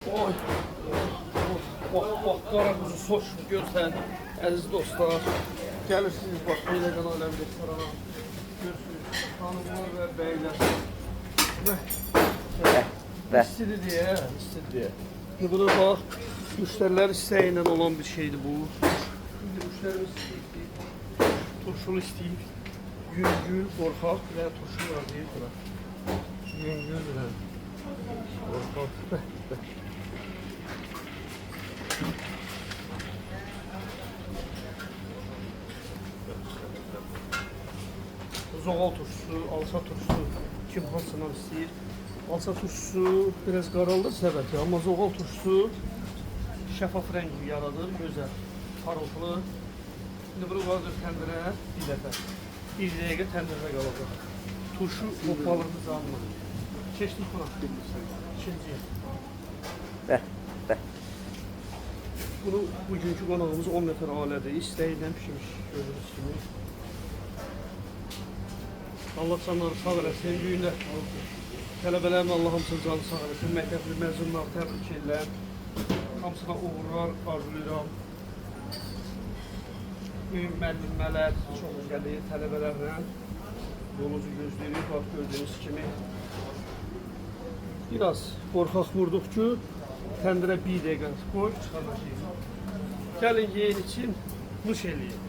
Oy. Bak qara quzu soş görsən, əziz dostlar. Gəlirsiniz bax, belə qana restorana. Görürsünüz, xanımlar və bəylər. İstidir deyə, istidir deyə. Şimdi buna bax, müştərilər istəyilə olan bir şeydir bu. Şimdi müştərimiz istəyir, turşulu istəyir. Yüngül, qorxaq və turşulu var deyir bura. Yüngül və qorxaq. Zoğal turşusu, alça turşusu kim hansından istəyir. Alça turşusu biraz qaraldır səbəti, amma zoğal turşusu şəffaf rəng yaradır, gözəl, parıltılı. Şimdi bunu vardır təndirə bir dəfə. Bir dəqiqə təndirdə qalacaq. Turşu hopalırdı canlı. Keçdik buna. İkinciyə. Bunu bugünkü qonağımız 10 nəfər ailədir. İstəyilən pişmiş gördüyünüz kimi. Allah canları sağ eləsin. Düyünlər tələbələrin Allah hamısını canı sağ eləsin. Məktəbli məzunlar təbrik edirlər. Hamısına uğurlar arzulayıram. Müəllimlər çox gəlir tələbələrlə. Yolunuzu gözləyirik. Bax gördüyünüz kimi. Biraz qorxaq vurduq ki, təndirə bir dəqiqə qoy çıxaracağıq. Gəlin yeyin için nuş eləyin.